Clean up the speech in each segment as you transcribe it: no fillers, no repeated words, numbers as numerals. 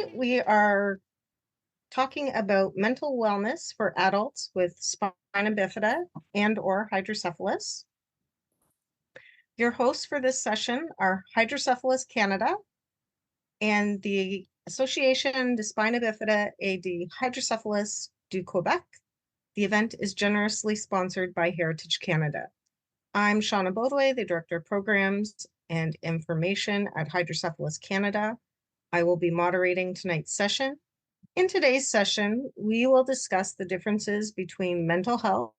Tonight we are talking about mental wellness for adults with spina bifida and or hydrocephalus. Your hosts for this session are Hydrocephalus Canada and the Association de Spina Bifida et de Hydrocephalus du Quebec. The event is generously sponsored by Heritage Canada. I'm Shauna Bothway, the Director of Programs and Information at Hydrocephalus Canada. I will be moderating tonight's session. In today's session, we will discuss the differences between mental health,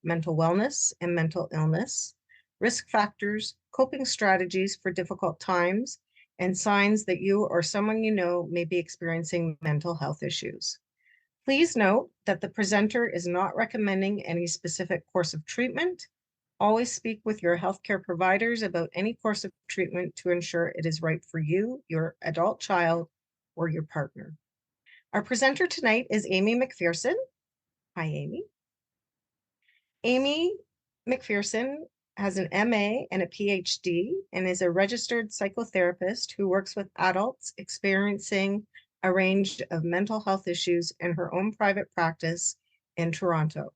mental wellness, and mental illness, risk factors, coping strategies for difficult times, and signs that you or someone you know may be experiencing mental health issues. Please note that the presenter is not recommending any specific course of treatment. Always speak with your healthcare providers about any course of treatment to ensure it is right for you, your adult child, or your partner. Our presenter tonight is Amy McPherson. Hi, Amy. Amy McPherson has an MA and a PhD and is a registered psychotherapist who works with adults experiencing a range of mental health issues in her own private practice in Toronto.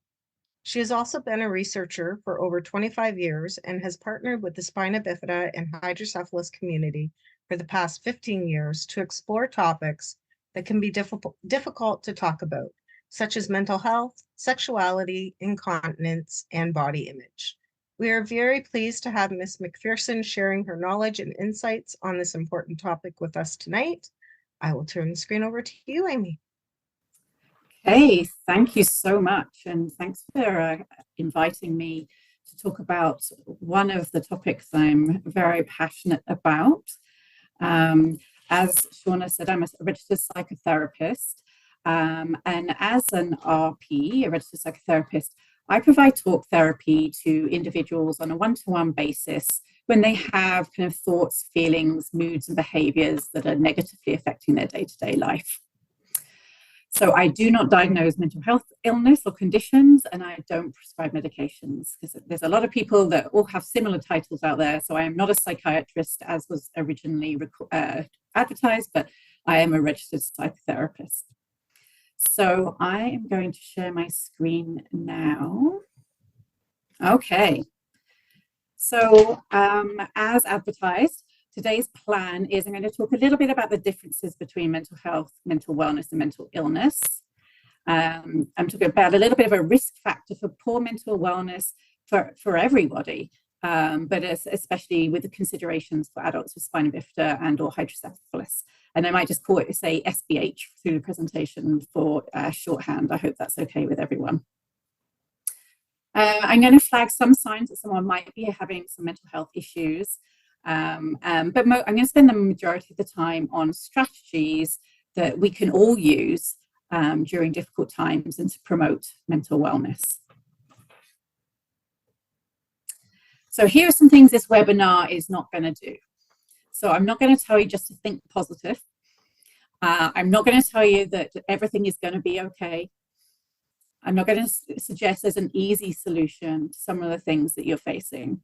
She has also been a researcher for over 25 years and has partnered with the Spina Bifida and Hydrocephalus community for the past 15 years to explore topics that can be difficult to talk about, such as mental health, sexuality, incontinence, and body image. We are very pleased to have Ms. McPherson sharing her knowledge and insights on this important topic with us tonight. I will turn the screen over to you, Amy. Hey, thank you so much, and thanks for inviting me to talk about one of the topics I'm very passionate about. As Shauna said, I'm a registered psychotherapist, and as an RP, a registered psychotherapist, I provide talk therapy to individuals on a one-to-one basis when they have kind of thoughts, feelings, moods, and behaviors that are negatively affecting their day-to-day life. So I do not diagnose mental health illness or conditions, and I don't prescribe medications, because there's a lot of people that all have similar titles out there. So I am not a psychiatrist as was originally advertised, but I am a registered psychotherapist. So I am going to share my screen now. Okay. So as advertised, today's plan is I'm going to talk a little bit about the differences between mental health, mental wellness, and mental illness. I'm talking about a little bit of a risk factor for poor mental wellness for everybody, but especially with the considerations for adults with spina bifida and or hydrocephalus. And I might just call it, say, SBH through the presentation for shorthand. I hope that's okay with everyone. I'm going to flag some signs that someone might be having some mental health issues. But I'm going to spend the majority of the time on strategies that we can all use during difficult times and to promote mental wellness. So here are some things this webinar is not going to do. So I'm not going to tell you just to think positive. I'm not going to tell you that everything is going to be okay. I'm not going to suggest there's an easy solution to some of the things that you're facing.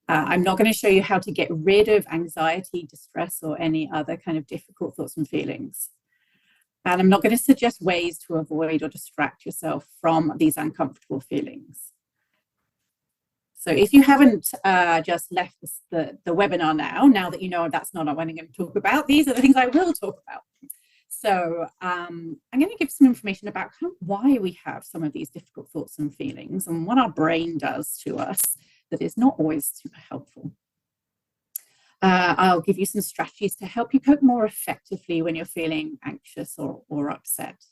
I'm not going to show you how to get rid of anxiety, distress, or any other kind of difficult thoughts and feelings. And I'm not going to suggest ways to avoid or distract yourself from these uncomfortable feelings. So if you haven't just left the webinar now that you know that's not what I'm going to talk about, these are the things I will talk about. So I'm going to give some information about kind of why we have some of these difficult thoughts and feelings and what our brain does to us that is not always super helpful. I'll give you some strategies to help you cope more effectively when you're feeling anxious or upset.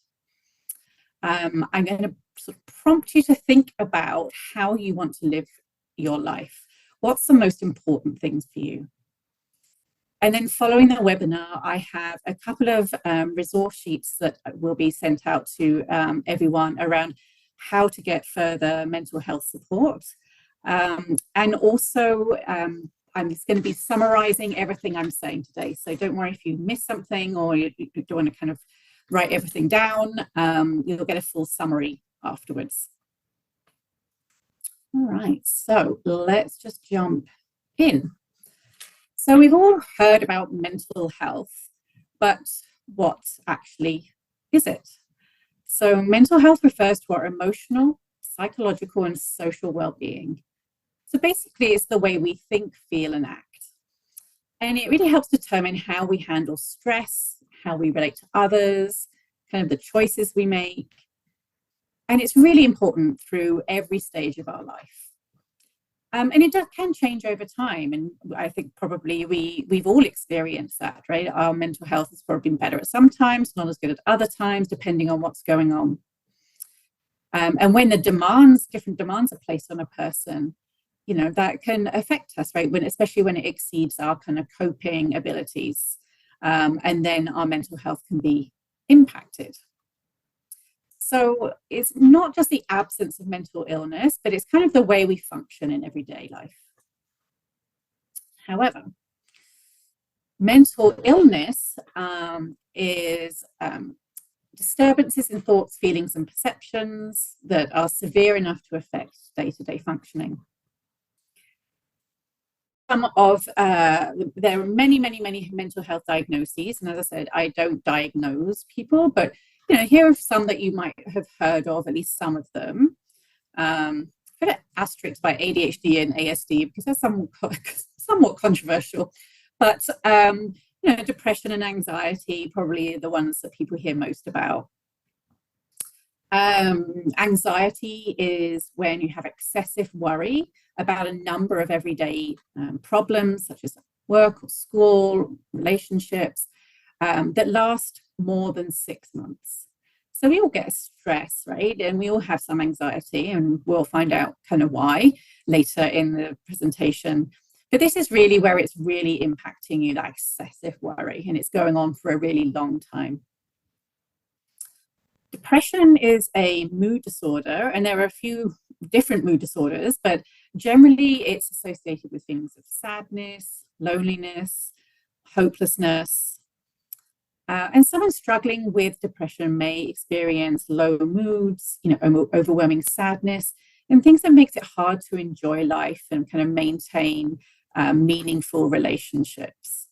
I'm going to sort of prompt you to think about how you want to live your life. What's the most important things for you? And then following the webinar, I have a couple of resource sheets that will be sent out to everyone around how to get further mental health support. And also, I'm just going to be summarizing everything I'm saying today. So don't worry if you miss something or you don't want to kind of write everything down. You'll get a full summary afterwards. All right, so let's just jump in. So we've all heard about mental health, but what actually is it? So mental health refers to our emotional, psychological, and social well-being. So basically, it's the way we think, feel, and act. And it really helps determine how we handle stress, how we relate to others, kind of the choices we make. And it's really important through every stage of our life. And it can change over time. And I think probably we've all experienced that, right? Our mental health has probably been better at some times, not as good at other times, depending on what's going on. And when the different demands are placed on a person, that can affect us, right? Especially when it exceeds our kind of coping abilities. And then our mental health can be impacted. So it's not just the absence of mental illness, but it's kind of the way we function in everyday life. However, mental illness is disturbances in thoughts, feelings, and perceptions that are severe enough to affect day-to-day functioning. There are many mental health diagnoses, and as I said, I don't diagnose people, but here are some that you might have heard of, at least some of them. I've got an asterisk by ADHD and ASD because they're somewhat controversial, but depression and anxiety probably are the ones that people hear most about. Anxiety is when you have excessive worry about a number of everyday problems, such as work or school, relationships, that last more than 6 months. So we all get stress, right? And we all have some anxiety, and we'll find out kind of why later in the presentation. But this is really where it's really impacting you, that excessive worry, and it's going on for a really long time. Depression is a mood disorder, and there are a few different mood disorders, but generally it's associated with things of sadness, loneliness, hopelessness. And someone struggling with depression may experience low moods, overwhelming sadness, and things that makes it hard to enjoy life and kind of maintain meaningful relationships.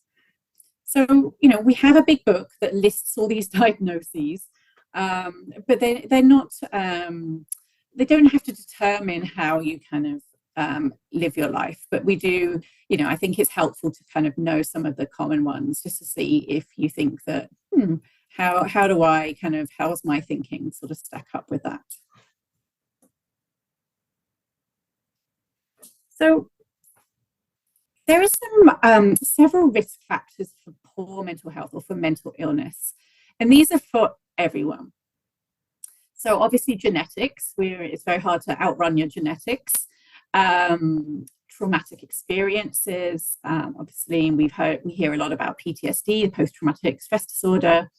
So, we have a big book that lists all these diagnoses, but they're not, they don't have to determine how you kind of live your life, but we do, I think it's helpful to kind of know some of the common ones, just to see if you think that, how's my thinking sort of stack up with that? So there are several risk factors for poor mental health or for mental illness, and these are for everyone. So obviously genetics, it's very hard to outrun your genetics. Traumatic experiences, obviously we hear a lot about PTSD, post-traumatic stress disorder,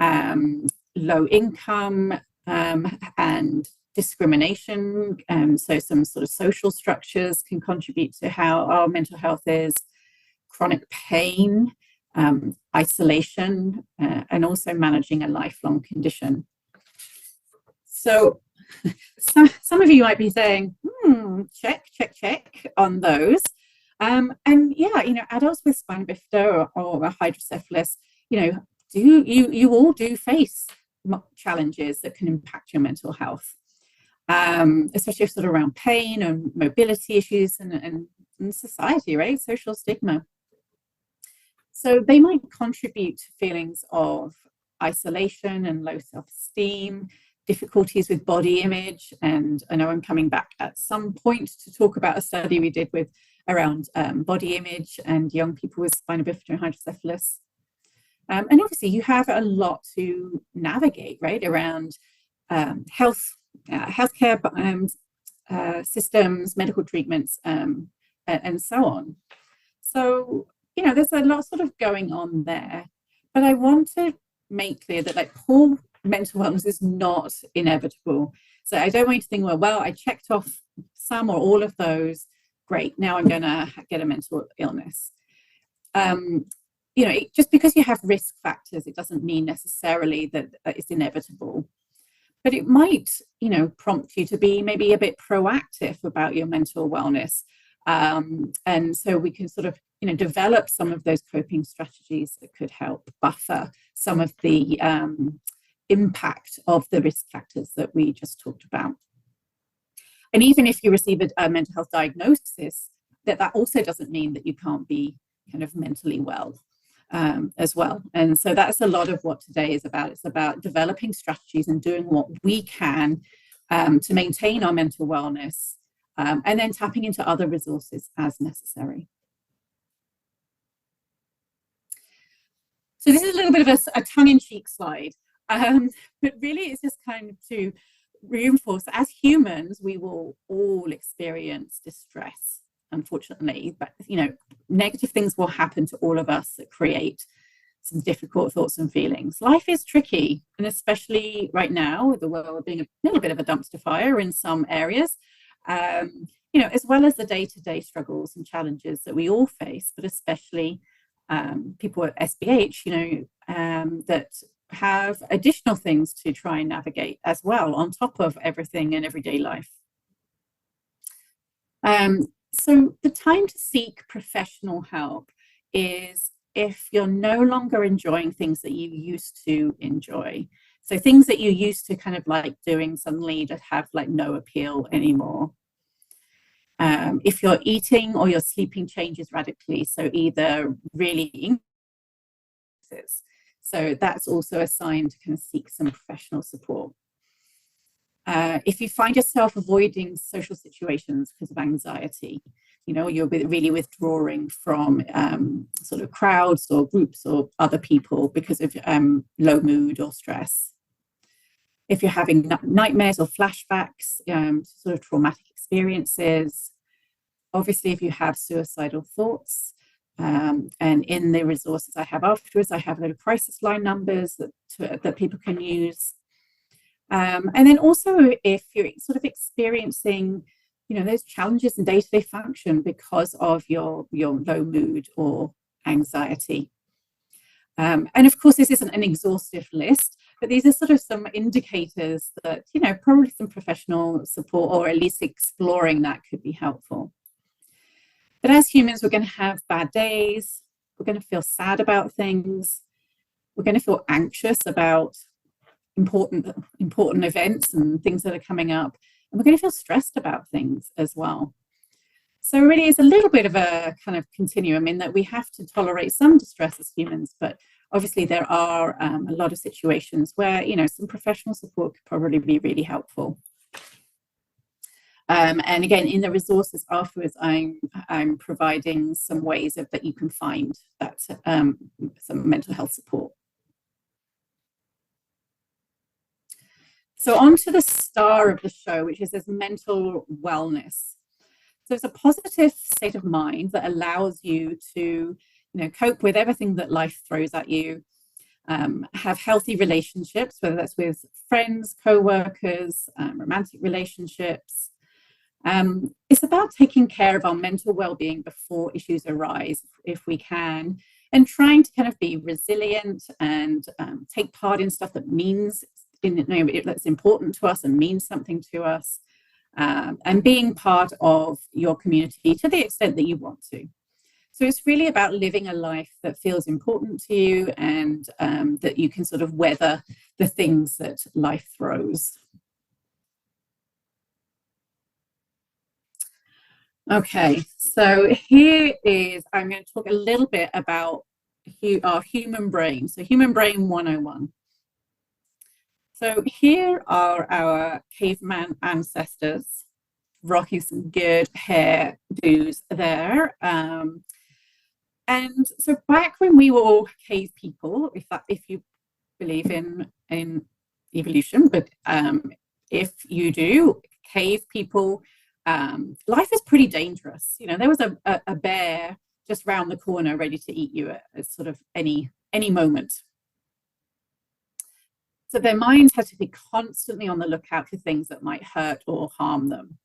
low income, and discrimination. So some sort of social structures can contribute to how our mental health is. Chronic pain, isolation, and also managing a lifelong condition. So some of you might be saying, check on those. And yeah, adults with spina bifida or hydrocephalus, you all do face challenges that can impact your mental health, especially sort of around pain and mobility issues and society, right? Social stigma. So they might contribute to feelings of isolation and low self-esteem, difficulties with body image, and I know I'm coming back at some point to talk about a study we did around body image and young people with spina bifida and hydrocephalus. And obviously you have a lot to navigate, right, around healthcare systems, medical treatments, and so on. So, there's a lot sort of going on there, but I want to make clear that poor mental wellness is not inevitable. So I don't want you to think, well, I checked off some or all of those, great, now I'm going to get a mental illness. Just because you have risk factors, it doesn't mean necessarily that it's inevitable. But it might, prompt you to be maybe a bit proactive about your mental wellness. And so we can sort of, develop some of those coping strategies that could help buffer some of the impact of the risk factors that we just talked about. And even if you receive a mental health diagnosis, that also doesn't mean that you can't be kind of mentally well as well. And so that's a lot of what today is about. It's about developing strategies and doing what we can to maintain our mental wellness, and then tapping into other resources as necessary. So this is a little bit of a tongue-in-cheek slide, but really it's just kind of to reinforce that as humans, we will all experience distress, unfortunately, but negative things will happen to all of us that create some difficult thoughts and feelings. Life is tricky, and especially right now, with the world being a little bit of a dumpster fire in some areas, as well as the day-to-day struggles and challenges that we all face, but especially people at SBH, that have additional things to try and navigate as well on top of everything in everyday life. So the time to seek professional help is if you're no longer enjoying things that you used to enjoy. So things that you used to kind of like doing suddenly just have like no appeal anymore. If your eating or your sleeping changes radically, so either really increases, so that's also a sign to kind of seek some professional support. If you find yourself avoiding social situations because of anxiety, you're really withdrawing from sort of crowds or groups or other people because of low mood or stress. If you're having nightmares or flashbacks, sort of traumatic experiences. Obviously, if you have suicidal thoughts, and in the resources I have afterwards, I have little crisis line numbers that people can use. And then also if you're sort of experiencing, those challenges in day-to-day function because of your low mood or anxiety. And of course, this isn't an exhaustive list, but these are sort of some indicators that, probably some professional support or at least exploring that could be helpful. But as humans, we're going to have bad days. We're going to feel sad about things. We're going to feel anxious about important events and things that are coming up. And we're going to feel stressed about things as well. So really it's a little bit of a kind of continuum in that we have to tolerate some distress as humans, but obviously there are a lot of situations where, some professional support could probably be really helpful. And again, in the resources afterwards, I'm providing some ways that you can find that some mental health support. So on to the star of the show, which is this mental wellness. So it's a positive state of mind that allows you to, cope with everything that life throws at you, have healthy relationships, whether that's with friends, co-workers, romantic relationships. It's about taking care of our mental well-being before issues arise, if we can, and trying to kind of be resilient and take part in stuff that that's important to us and means something to us, and being part of your community to the extent that you want to. So it's really about living a life that feels important to you and that you can sort of weather the things that life throws. Okay, so I'm going to talk a little bit about our human brain. So human brain 101. So here are our caveman ancestors, rocking some good hair do's there. And so back when we were all cave people, if you believe in evolution, but if you do, cave people, life is pretty dangerous. There was a bear just round the corner ready to eat you at sort of any moment. So their minds had to be constantly on the lookout for things that might hurt or harm them.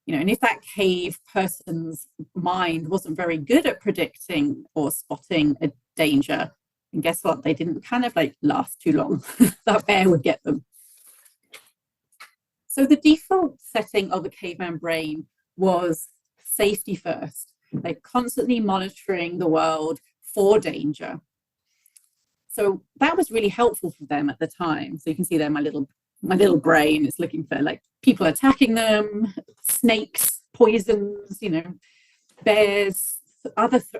And if that cave person's mind wasn't very good at predicting or spotting a danger, and guess what? They didn't kind of like last too long. That bear would get them. So the default setting of the caveman brain was safety first. They're constantly monitoring the world for danger. So that was really helpful for them at the time. So you can see there, my little brain is looking for like people attacking them, snakes, poisons, bears,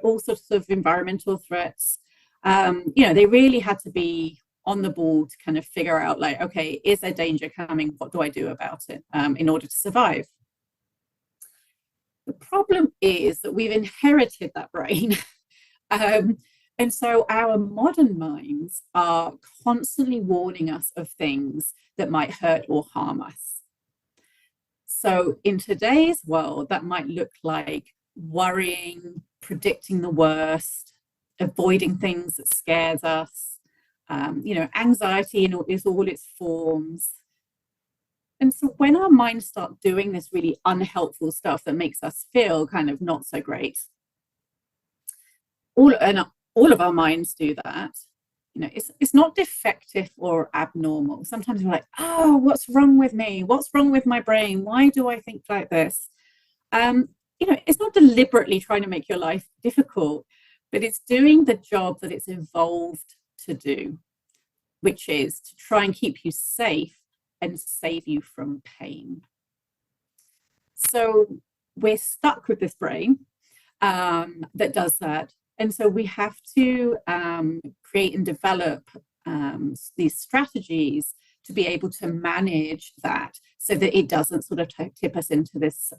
all sorts of environmental threats. They really had to be on the ball to kind of figure out, like, okay, is there danger coming? What do I do about it in order to survive? The problem is that we've inherited that brain. And so our modern minds are constantly warning us of things that might hurt or harm us. So in today's world, that might look like worrying, predicting the worst, avoiding things that scares us, anxiety is all its forms. And so when our minds start doing this really unhelpful stuff that makes us feel kind of not so great, all of our minds do that. It's not defective or abnormal. Sometimes we're like, oh, what's wrong with me? What's wrong with my brain? Why do I think like this? It's not deliberately trying to make your life difficult, but it's doing the job that it's evolved to do, which is to try and keep you safe and save you from pain. So we're stuck with this brain that does that. And so we have to create and develop these strategies to be able to manage that so that it doesn't sort of tip us into this,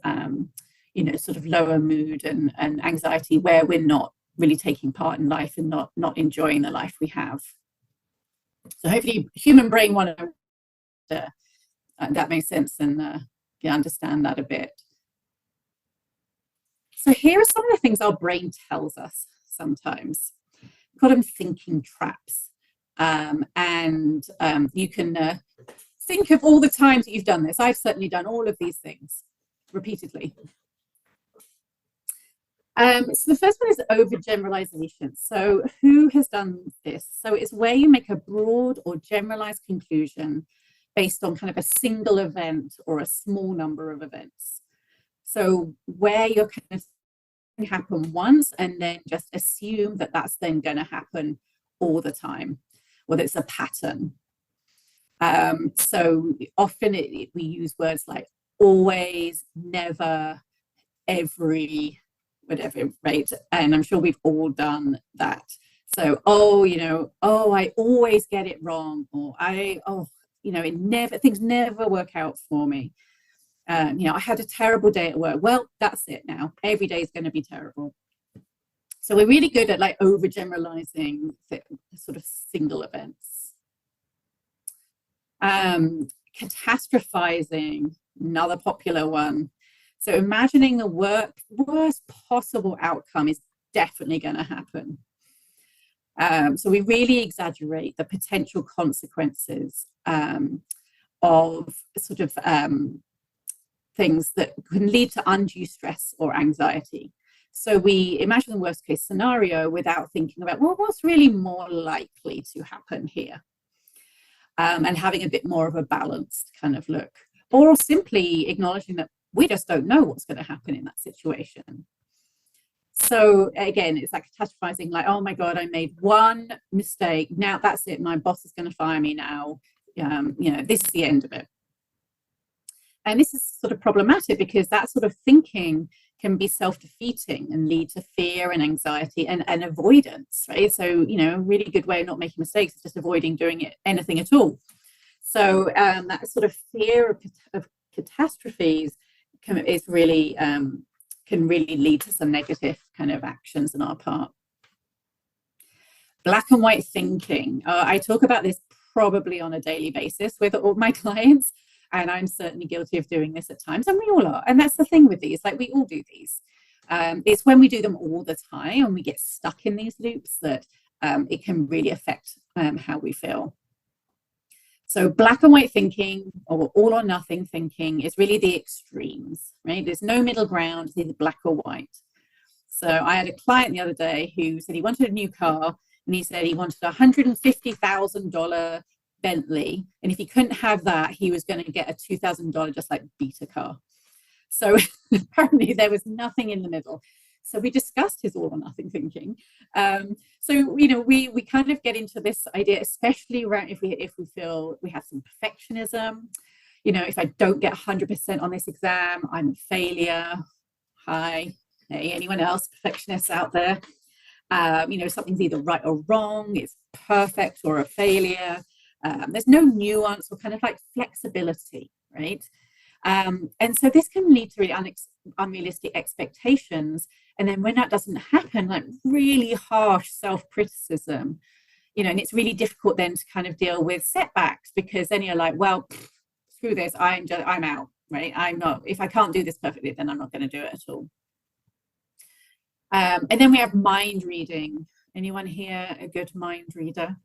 sort of lower mood and anxiety where we're not really taking part in life and not enjoying the life we have. So hopefully human brain that makes sense and you understand that a bit. So here are some of the things our brain tells us sometimes. We call them thinking traps. You can think of all the times that you've done this. I've certainly done all of these things repeatedly. So the first one is overgeneralization. So who has done this? So it's where you make a broad or generalized conclusion based on kind of a single event or a small number of events. So where you're kind of happen once and then just assume that that's then going to happen all the time, whether it's a pattern. So often we use words like always, never, every, whatever, right? And I'm sure we've all done that. So, I always get it wrong, or things never work out for me. I had a terrible day at work. Well, that's it now. Every day is going to be terrible. So we're really good at like overgeneralizing sort of single events. Catastrophizing, another popular one. So imagining the worst possible outcome is definitely going to happen. So we really exaggerate the potential consequences of sort of things that can lead to undue stress or anxiety. So we imagine the worst case scenario without thinking about, well, what's really more likely to happen here? And having a bit more of a balanced kind of look, or simply acknowledging that we just don't know what's going to happen in that situation. So again, it's like catastrophizing, like, oh my God, I made one mistake. Now that's it. My boss is going to fire me now. This is the end of it. And this is sort of problematic because that sort of thinking can be self-defeating and lead to fear and anxiety and avoidance, right? So, a really good way of not making mistakes is just avoiding doing anything at all. So that sort of fear of catastrophes can really lead to some negative kind of actions on our part. Black and white thinking. I talk about this probably on a daily basis with all my clients. And I'm certainly guilty of doing this at times, and we all are. And that's the thing with these, like we all do these. It's when we do them all the time and we get stuck in these loops that it can really affect how we feel. So black and white thinking or all or nothing thinking is really the extremes, right? There's no middle ground, it's either black or white. So I had a client the other day who said he wanted a new car, and he said he wanted a $150,000 Bentley, and if he couldn't have that, he was going to get a $2,000 just like beta car. So apparently there was nothing in the middle. So we discussed his all or nothing thinking. So we kind of get into this idea, especially around if we feel we have some perfectionism. If I don't get 100% on this exam, I'm a failure. Hi, hey, anyone else perfectionists out there? Something's either right or wrong, it's perfect or a failure. There's no nuance or kind of like flexibility, right? And so this can lead to really unrealistic expectations. And then when that doesn't happen, like really harsh self-criticism, and it's really difficult then to kind of deal with setbacks, because then you're like, well, screw this, I'm out, right? I'm not, if I can't do this perfectly, then I'm not going to do it at all. And then we have mind reading. Anyone here a good mind reader?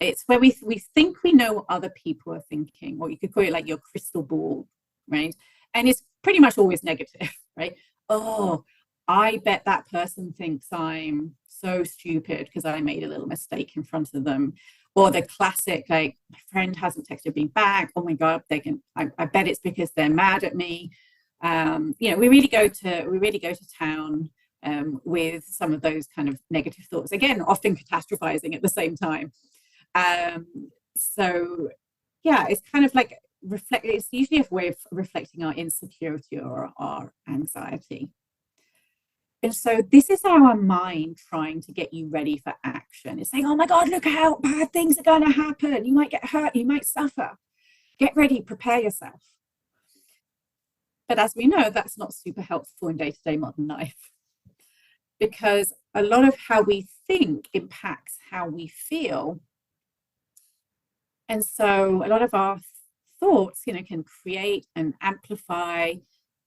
It's where we think we know what other people are thinking, or you could call it like your crystal ball, right? And it's pretty much always negative, right? Oh, I bet that person thinks I'm so stupid because I made a little mistake in front of them. Or the classic, like, my friend hasn't texted me back. Oh my God, I bet it's because they're mad at me. We really go to town with some of those kind of negative thoughts. Again, often catastrophizing at the same time. So yeah, it's kind of like it's usually a way of reflecting our insecurity or our anxiety. And so this is our mind trying to get you ready for action. It's saying, oh my God, look how bad things are going to happen. You might get hurt, you might suffer. Get ready, prepare yourself. But as we know, that's not super helpful in day-to-day modern life, because a lot of how we think impacts how we feel. And so a lot of our thoughts, can create and amplify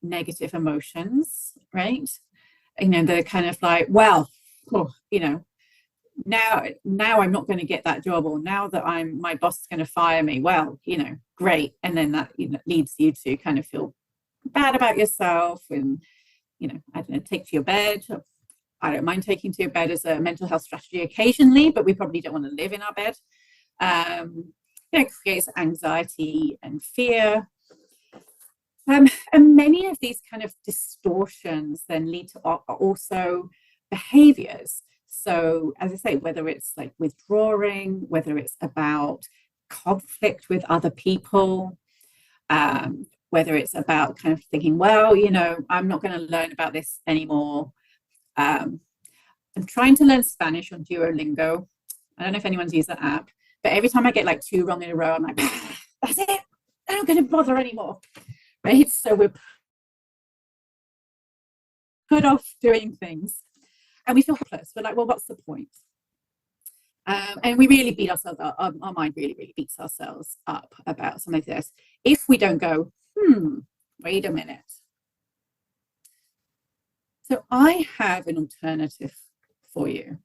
negative emotions, right? They're kind of like, well, now I'm not going to get that job, or now that my boss is going to fire me. Well, great. And then that leads you to kind of feel bad about yourself, and I don't know, take to your bed. I don't mind taking to your bed as a mental health strategy occasionally, but we probably don't want to live in our bed. It creates anxiety and fear. And many of these kind of distortions then lead to also behaviors. So as I say, whether it's like withdrawing, whether it's about conflict with other people, whether it's about kind of thinking, well, I'm not going to learn about this anymore. I'm trying to learn Spanish on Duolingo. I don't know if anyone's used that app, but every time I get like 2 wrong in a row, I'm like, that's it, I'm not going to bother anymore. Right? So we're put off doing things and we feel hopeless. We're like, well, what's the point? And we really beat ourselves up. Our mind really, really beats ourselves up about some of this. If we don't go, wait a minute. So I have an alternative for you.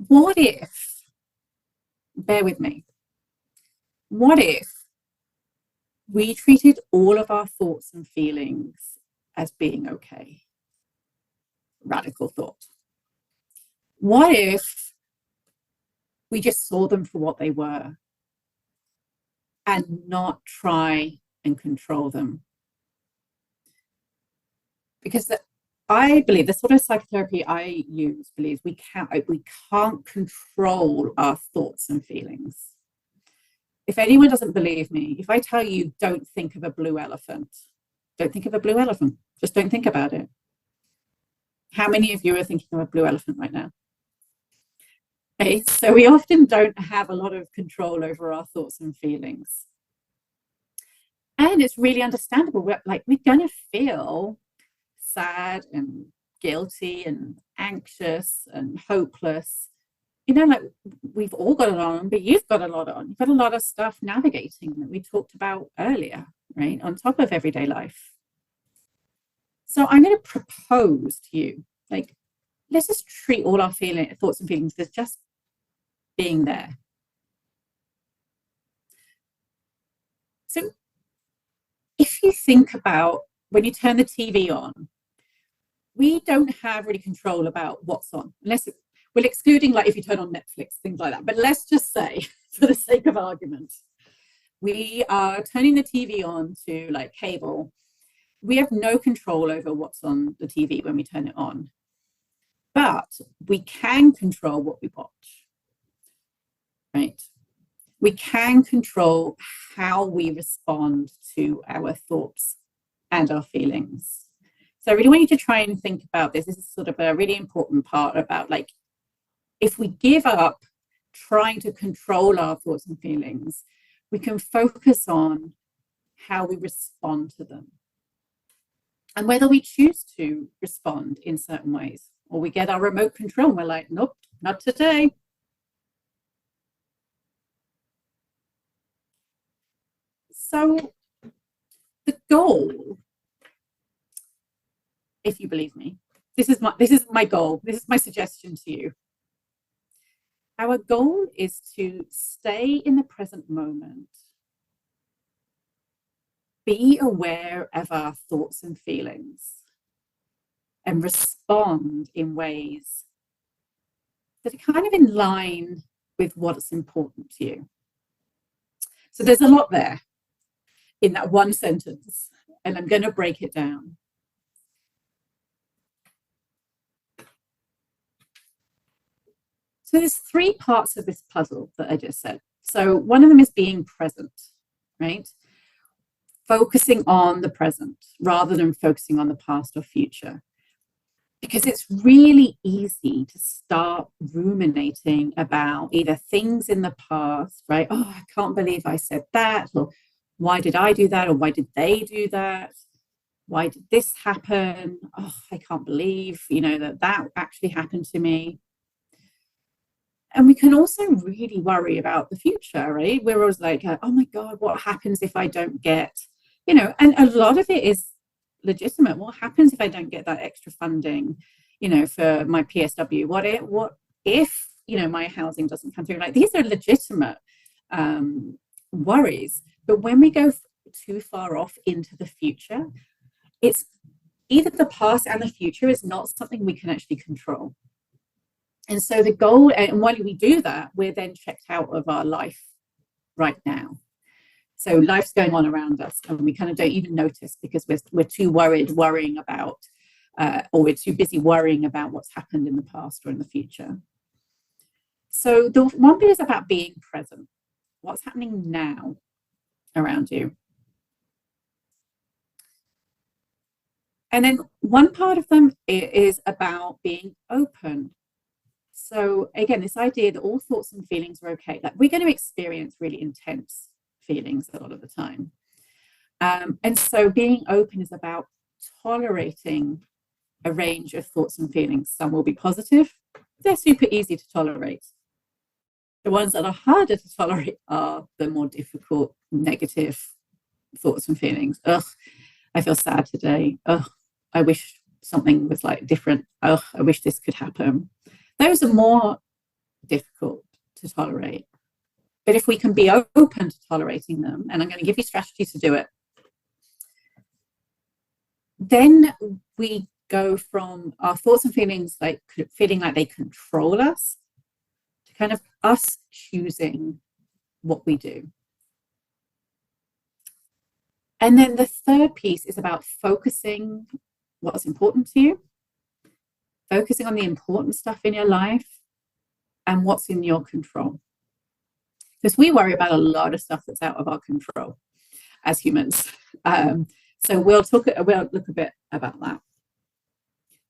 What if, bear with me, what if we treated all of our thoughts and feelings as being okay? Radical thought. What if we just saw them for what they were and not try and control them? Because I believe the sort of psychotherapy I use believes we can't control our thoughts and feelings. If anyone doesn't believe me, if I tell you don't think of a blue elephant, don't think of a blue elephant. Just don't think about it. How many of you are thinking of a blue elephant right now? Okay, so we often don't have a lot of control over our thoughts and feelings. And it's really understandable. We're going to feel sad and guilty and anxious and hopeless. We've all got a lot on, but you've got a lot on. You've got a lot of stuff navigating that we talked about earlier, right? On top of everyday life. So I'm going to propose to you, let's just treat all our thoughts and feelings as just being there. So if you think about when you turn the TV on, we don't have really control about what's on, unless we're excluding if you turn on Netflix, things like that. But let's just say, for the sake of argument, We are turning the TV on to like cable. We have no control over what's on the TV when we turn it on, but we can control what we watch, right? We can control how we respond to our thoughts and our feelings. So I really want you to try and think about this. This is sort of a really important part about, like, if we give up trying to control our thoughts and feelings, we can focus on how we respond to them and whether we choose to respond in certain ways, or we get our remote control and we're like, nope, not today. So the goal, if you believe me, this is my goal. This is my suggestion to you. Our goal is to stay in the present moment, be aware of our thoughts and feelings, and respond in ways that are kind of in line with what's important to you. So there's a lot there in that one sentence, and I'm going to break it down. So there's three parts of this puzzle that I just said. So one of them is being present, right? Focusing on the present rather than focusing on the past or future. Because it's really easy to start ruminating about either things in the past, right? Oh, I can't believe I said that, or why did I do that, or why did they do that? Why did this happen? Oh, I can't believe, that actually happened to me. And we can also really worry about the future, right? We're always like, oh my God, what happens if I don't get, and a lot of it is legitimate. What happens if I don't get that extra funding, for my PSW? What if my housing doesn't come through? Like, these are legitimate worries. But when we go too far off into the future, it's either the past and the future is not something we can actually control. And so the goal, and while we do that, we're then checked out of our life right now. So life's going on around us, and we kind of don't even notice because we're too worrying about, or we're too busy worrying about what's happened in the past or in the future. So the one bit is about being present. What's happening now around you? And then one part of them is about being open. So again, this idea that all thoughts and feelings are okay. Like, we're going to experience really intense feelings a lot of the time. And so being open is about tolerating a range of thoughts and feelings. Some will be positive. They're super easy to tolerate. The ones that are harder to tolerate are the more difficult, negative thoughts and feelings. Ugh, I feel sad today. Ugh, I wish something was like different. Ugh, I wish this could happen. Those are more difficult to tolerate. But if we can be open to tolerating them, and I'm going to give you strategies to do it, then we go from our thoughts and feelings like feeling like they control us to kind of us choosing what we do. And then the third piece is about focusing what's important to you, focusing on the important stuff in your life and what's in your control. Because we worry about a lot of stuff that's out of our control as humans. So we'll look a bit about that.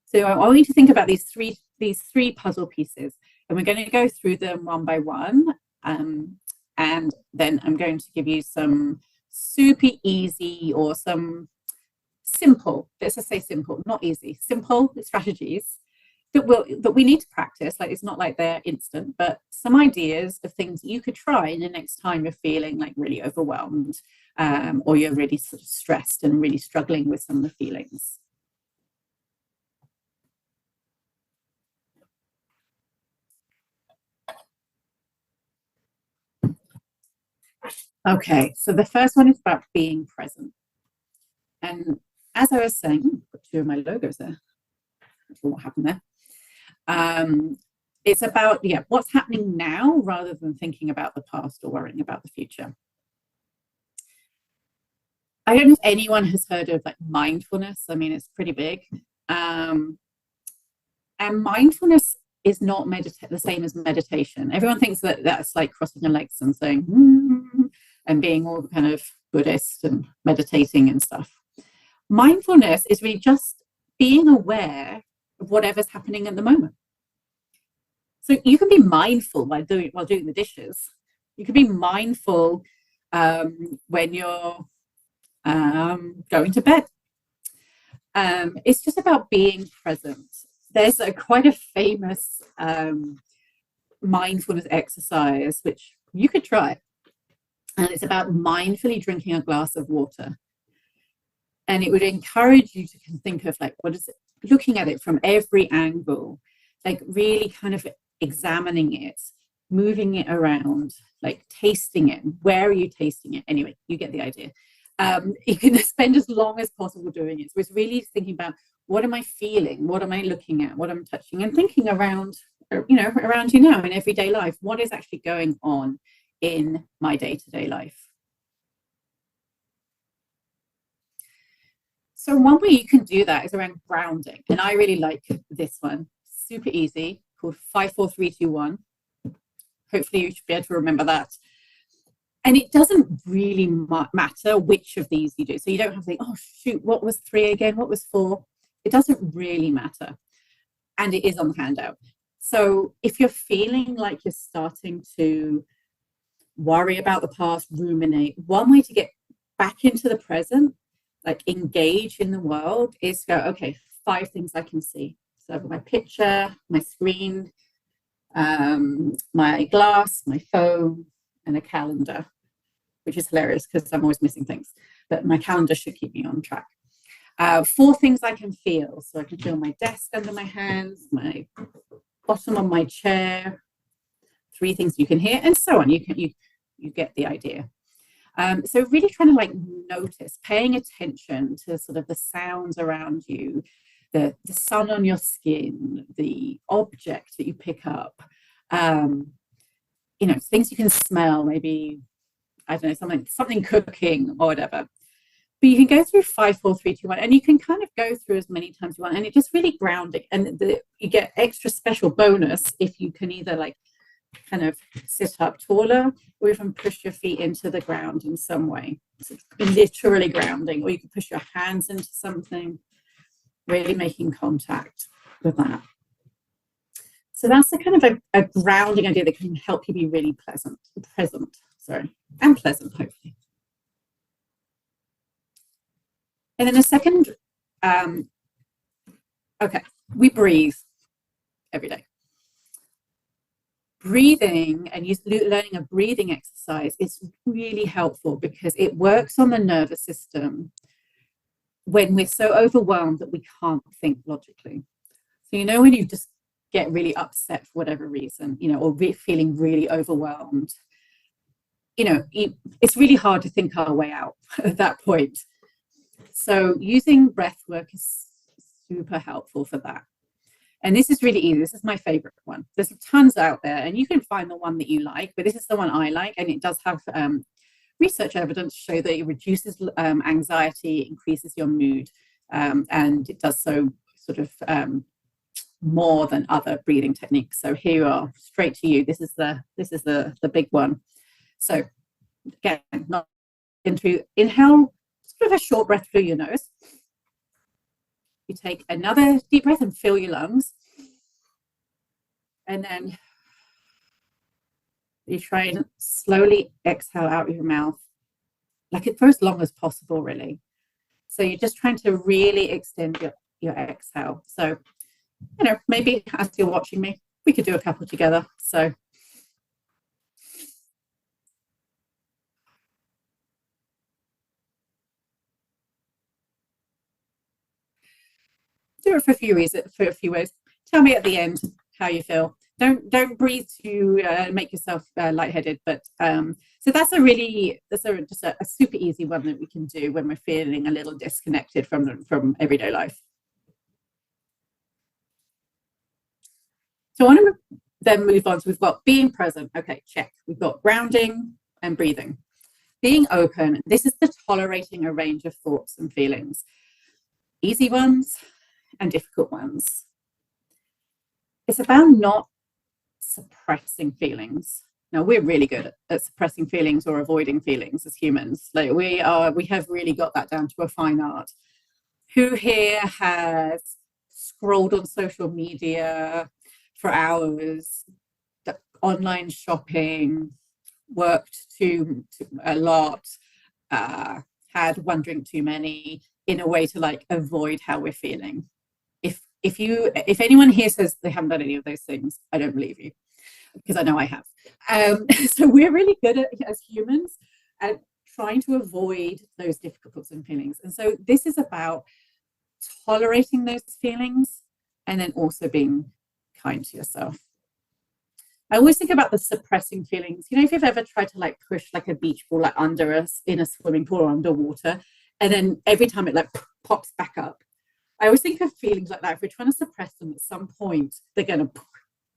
So I want you to think about these three puzzle pieces, and we're going to go through them one by one. And then I'm going to give you some super easy or some simple, let's just say simple, not easy, simple strategies that we need to practice. Like, it's not like they're instant, but some ideas of things you could try the next time you're feeling like really overwhelmed, or you're really sort of stressed and really struggling with some of the feelings. Okay, so the first one is about being present. And as I was saying, put two of my logos there. I don't know what happened there. It's about, what's happening now rather than thinking about the past or worrying about the future. I don't know if anyone has heard of like mindfulness. I mean, it's pretty big. Um, and mindfulness is not the same as meditation. Everyone thinks that that's like crossing your legs and saying, and being all kind of Buddhist and meditating and stuff. Mindfulness is really just being aware of whatever's happening at the moment. So you can be mindful while doing the dishes. You can be mindful when you're going to bed. It's just about being present. There's quite a famous mindfulness exercise which you could try, and it's about mindfully drinking a glass of water. And it would encourage you to think of like, what is it? Looking at it from every angle, like really kind of examining it, moving it around, like tasting it. Where are you tasting it? Anyway, you get the idea. You can spend as long as possible doing it. So it's really thinking about, what am I feeling? What am I looking at? What I'm touching? And thinking around you now in everyday life. What is actually going on in my day-to-day life? So one way you can do that is around grounding. And I really like this one. Super easy, called 5, 4, 3, 2, 1. Hopefully you should be able to remember that. And it doesn't really matter which of these you do. So you don't have to think, oh, shoot, what was 3 again? What was 4? It doesn't really matter. And it is on the handout. So if you're feeling like you're starting to worry about the past, ruminate, one way to get back into the present, like engage in the world, is to go, okay, 5 things I can see. So I've got my picture, my screen, my glass, my phone, and a calendar, which is hilarious because I'm always missing things. But my calendar should keep me on track. 4 things I can feel. So I can feel my desk under my hands, my bottom of my chair. 3 things you can hear, and so on. You get the idea. So really trying to like notice, paying attention to sort of the sounds around you, the sun on your skin, the object that you pick up, things you can smell, maybe, I don't know, something cooking or whatever. But you can go through 5, 4, 3, 2, 1, and you can kind of go through as many times as you want, and it just really grounding. And you get extra special bonus if you can either like kind of sit up taller, or even push your feet into the ground in some way. So literally grounding, or you can push your hands into something, really making contact with that. So that's the kind of a grounding idea that can help you be really present, and pleasant, hopefully. And then the second, we breathe every day. Breathing and learning a breathing exercise is really helpful because it works on the nervous system when we're so overwhelmed that we can't think logically. So when you just get really upset for whatever reason, or feeling really overwhelmed, it's really hard to think our way out at that point. So using breath work is super helpful for that. And this is really easy. This is my favorite one. There's tons out there, and you can find the one that you like, but this is the one I like, and it does have research evidence to show that it reduces anxiety, increases your mood, and it does so sort of more than other breathing techniques. So here you are, straight to you. This is the big one. So again, not into inhale, sort of a short breath through your nose. You take another deep breath and fill your lungs. And then you try and slowly exhale out of your mouth, like for as long as possible, really. So you're just trying to really extend your exhale. So, maybe as you're watching me, we could do a couple together. So do it for a few ways. Tell me at the end how you feel. Don't breathe to make yourself lightheaded. But so that's just a super easy one that we can do when we're feeling a little disconnected from everyday life. So I want to then move on. So we've got being present. Okay, check. We've got grounding and breathing. being open. This is the tolerating a range of thoughts and feelings, easy ones and difficult ones. It's about not suppressing feelings. Now, we're really good at suppressing feelings or avoiding feelings as humans. Like we have really got that down to a fine art. Who here has scrolled on social media for hours, online shopping, worked too a lot, had one drink too many, in a way to like avoid how we're feeling? If anyone here says they haven't done any of those things, I don't believe you, because I know I have. So we're really good at, as humans, at trying to avoid those difficult feelings. And so this is about tolerating those feelings and then also being kind to yourself. I always think about the suppressing feelings. You know, if you've ever tried to like push like a beach ball like under us in a swimming pool or underwater, and then every time it like pops back up. I always think of feelings like that. If we're trying to suppress them, at some point they're going to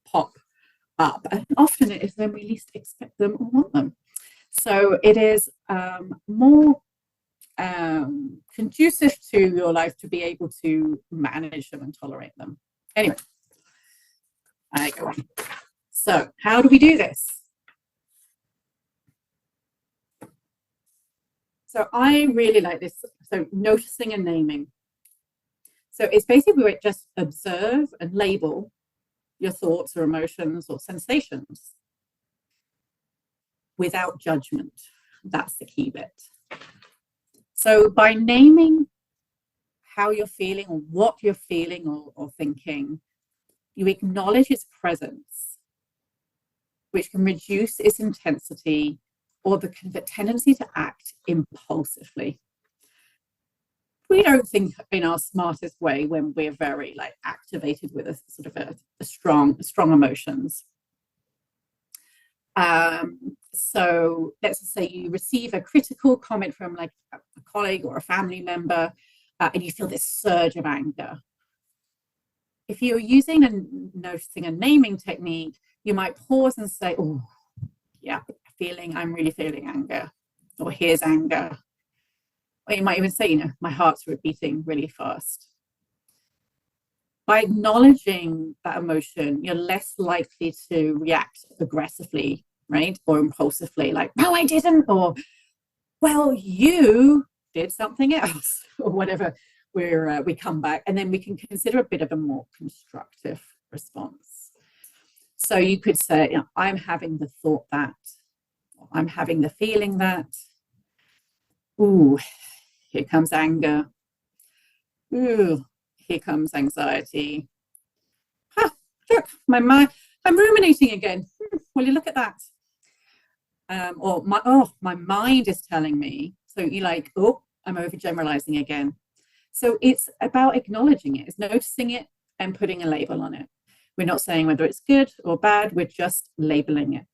pop up, and often it is when we least expect them or want them. So it is more conducive to your life to be able to manage them and tolerate them. Anyway, I go on. So how do we do this? So I really like this. So noticing and naming. So it's basically where it just observe and label your thoughts or emotions or sensations without judgment. That's the key bit. So by naming how you're feeling or what you're feeling or thinking, you acknowledge its presence, which can reduce its intensity or the tendency to act impulsively. We don't think in our smartest way when we're very like activated with a sort of a strong emotions. So let's say you receive a critical comment from like a colleague or a family member, and you feel this surge of anger. If you're using a noticing and naming technique, you might pause and say, oh, yeah, I'm really feeling anger, or here's anger. Or you might even say, you know, my heart's beating really fast. By acknowledging that emotion, you're less likely to react aggressively, right? Or impulsively, like, no, I didn't, or, well, you did something else, or whatever, where we come back, and then we can consider a bit of a more constructive response. So you could say, you know, I'm having the thought that, I'm having the feeling that, ooh, here comes anger. Ooh, here comes anxiety. Ah, look, my mind, I'm ruminating again. Will you look at that? Or my mind is telling me. So you're like, oh, I'm overgeneralizing again. So it's about acknowledging it, it's noticing it and putting a label on it. We're not saying whether it's good or bad, we're just labeling it.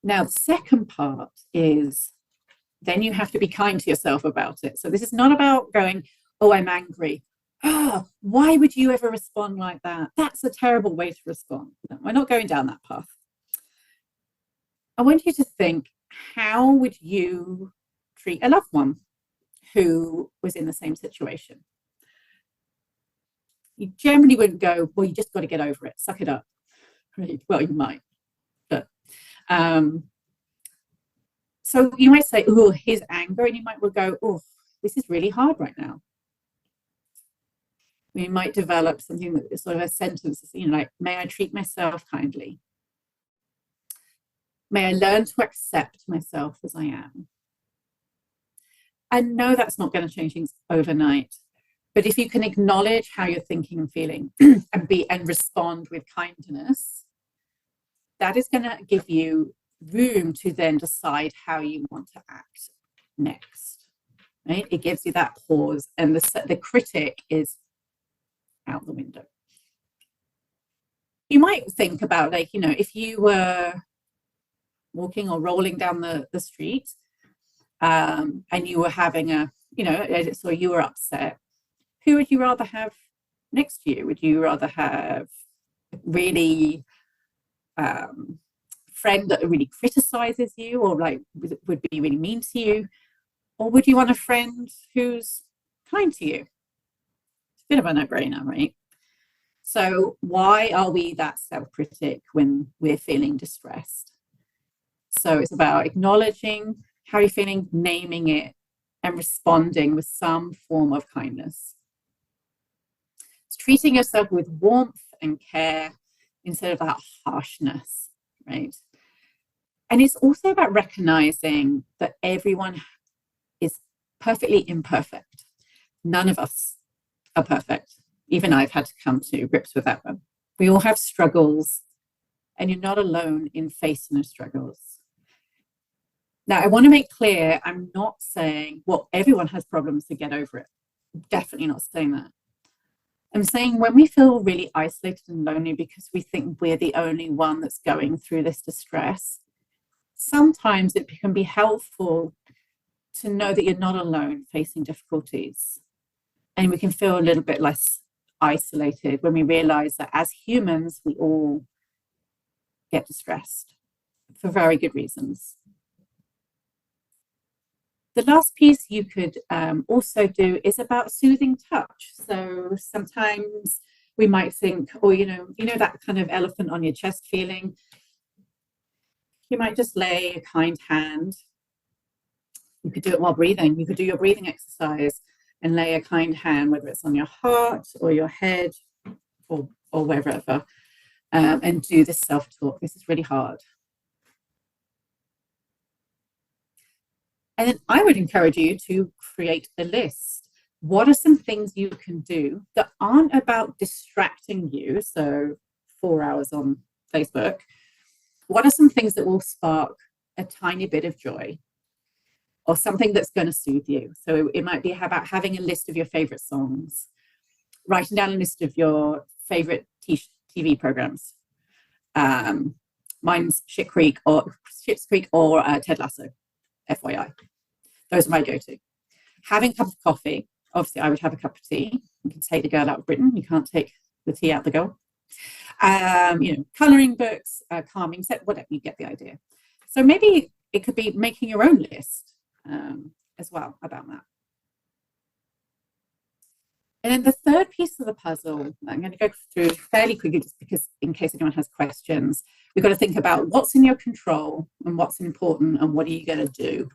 Now, the second part is then you have to be kind to yourself about it. So this is not about going, oh, I'm angry. Oh, why would you ever respond like that? That's a terrible way to respond. No, we're not going down that path. I want you to think, how would you treat a loved one who was in the same situation? You generally wouldn't go, well, you just got to get over it, suck it up. Right? Well, you might, but so you might say, oh, his anger, and you might well go, oh, this is really hard right now. We might develop something that is sort of a sentence, you know, like, may I treat myself kindly? May I learn to accept myself as I am? I know that's not going to change things overnight, but if you can acknowledge how you're thinking and feeling and respond with kindness, that is going to give you room to then decide how you want to act next. Right? It gives you that pause, and the critic is out the window. You might think about, like, you know, if you were walking or rolling down the street, and you were having a, you know, so you were upset, who would you rather have next to you? Would you rather have really friend that really criticizes you or like would be really mean to you? Or would you want a friend who's kind to you? It's a bit of a no-brainer, right? So why are we that self-critic when we're feeling distressed? So it's about acknowledging how you're feeling, naming it, and responding with some form of kindness. It's treating yourself with warmth and care instead of that harshness, right? And it's also about recognizing that everyone is perfectly imperfect. None of us are perfect. Even I've had to come to grips with that one. We all have struggles, and you're not alone in facing those struggles. Now, I want to make clear, I'm not saying, well, everyone has problems to get over it. I'm definitely not saying that. I'm saying when we feel really isolated and lonely because we think we're the only one that's going through this distress, sometimes it can be helpful to know that you're not alone facing difficulties. And we can feel a little bit less isolated when we realize that as humans, we all get distressed for very good reasons. The last piece you could also do is about soothing touch. So sometimes we might think, or you know that kind of elephant on your chest feeling. You might just lay a kind hand. You could do it while breathing. You could do your breathing exercise and lay a kind hand, whether it's on your heart or your head or wherever, and do this self-talk. This is really hard. And then I would encourage you to create a list. What are some things you can do that aren't about distracting you? So 4 hours on Facebook. What are some things that will spark a tiny bit of joy or something that's going to soothe you? So it might be about having a list of your favorite songs, writing down a list of your favorite TV programs. Mine's Schitt's Creek or Ted Lasso, FYI. Those are my go-to. Having a cup of coffee. Obviously, I would have a cup of tea. You can take the girl out of Britain. You can't take the tea out the girl. Coloring books, calming set, whatever, you get the idea. So maybe it could be making your own list as well about that. And then the third piece of the puzzle, I'm going to go through fairly quickly just because in case anyone has questions, we've got to think about what's in your control and what's important and what are you going to do.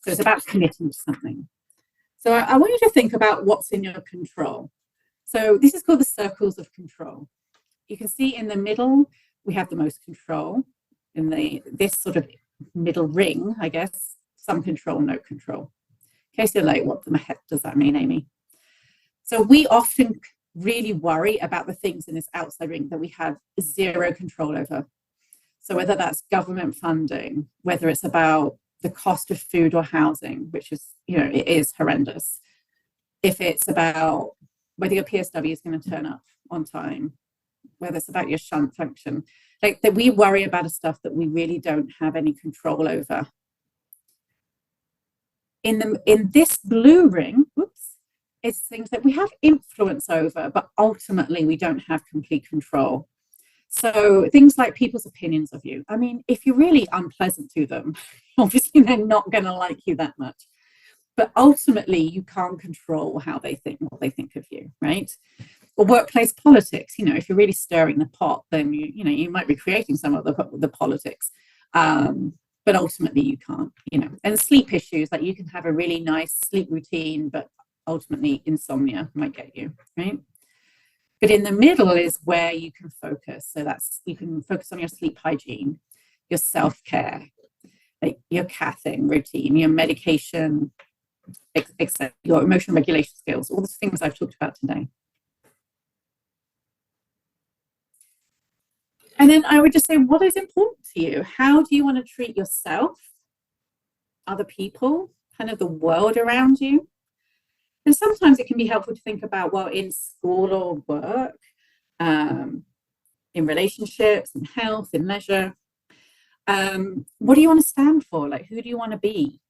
So it's about committing to something. So I want you to think about what's in your control. So this is called the circles of control. You can see in the middle, we have the most control. In this sort of middle ring, I guess, some control, no control. In case you're like, what the heck does that mean, Amy? So we often really worry about the things in this outside ring that we have zero control over. So whether that's government funding, whether it's about the cost of food or housing, which is, it is horrendous. If it's about whether your PSW is going to turn up on time, whether it's about your shunt function, like that we worry about stuff that we really don't have any control over. In this blue ring, it's things that we have influence over, but ultimately we don't have complete control. So things like people's opinions of you. I mean, if you're really unpleasant to them, obviously they're not going to like you that much. But ultimately, you can't control how they think, what they think of you, right? Or workplace politics. If you're really stirring the pot, then you might be creating some of the politics. But ultimately, you can't. And sleep issues, like you can have a really nice sleep routine, but ultimately insomnia might get you, right? But in the middle is where you can focus. So you can focus on your sleep hygiene, your self-care, like your cathing routine, your medication, etc., your emotional regulation skills, all the things I've talked about today. And then I would just say, what is important to you? How do you want to treat yourself, other people, kind of the world around you? And sometimes it can be helpful to think about, well, in school or work, in relationships, in health, in leisure, what do you want to stand for? Like, who do you want to be?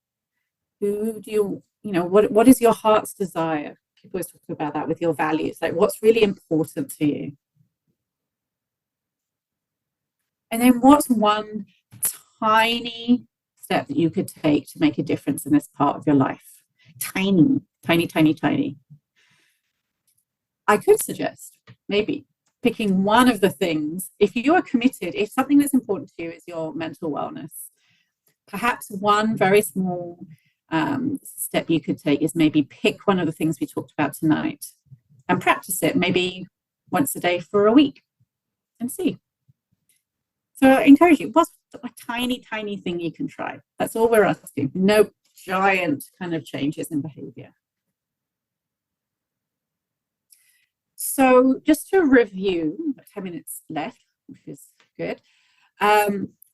Who do you, what is your heart's desire? People always talk about that with your values, like what's really important to you. And then what's one tiny step that you could take to make a difference in this part of your life? Tiny, tiny, tiny, tiny. I could suggest maybe picking one of the things, if you are committed, if something that's important to you is your mental wellness, perhaps one very small step you could take is maybe pick one of the things we talked about tonight and practice it maybe once a day for a week and see. So I encourage you, what's a tiny, tiny thing you can try? That's all we're asking. No giant kind of changes in behavior. So just to review, 10 minutes left, which is good.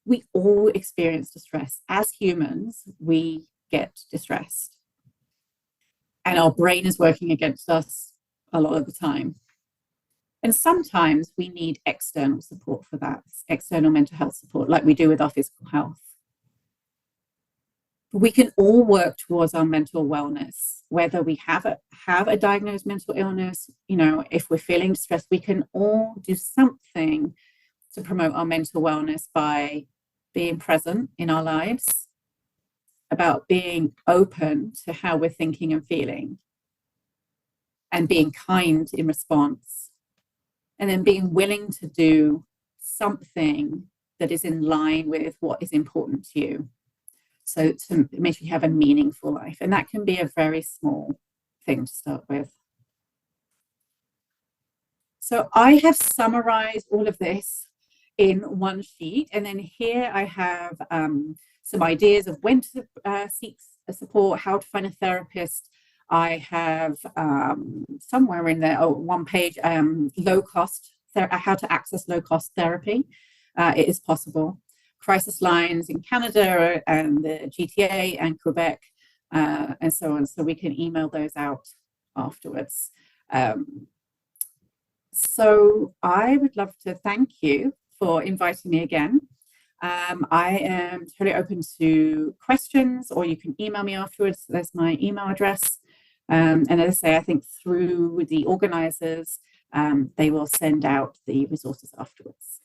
We all experience distress. As humans, we get distressed. And our brain is working against us a lot of the time. And sometimes we need external support for that, external mental health support, like we do with our physical health. But we can all work towards our mental wellness, whether we have a diagnosed mental illness, if we're feeling stressed, we can all do something to promote our mental wellness by being present in our lives, about being open to how we're thinking and feeling, and being kind in response, and then being willing to do something that is in line with what is important to you. So to make sure you have a meaningful life. And that can be a very small thing to start with. So I have summarized all of this in one sheet. And then here I have some ideas of when to seek support, how to find a therapist. I have somewhere in there, one page, low cost, how to access low cost therapy. It is possible. Crisis lines in Canada and the GTA and Quebec and so on. So we can email those out afterwards. So I would love to thank you for inviting me again. I am totally open to questions, or you can email me afterwards. There's my email address. And as I say, I think through the organizers, they will send out the resources afterwards.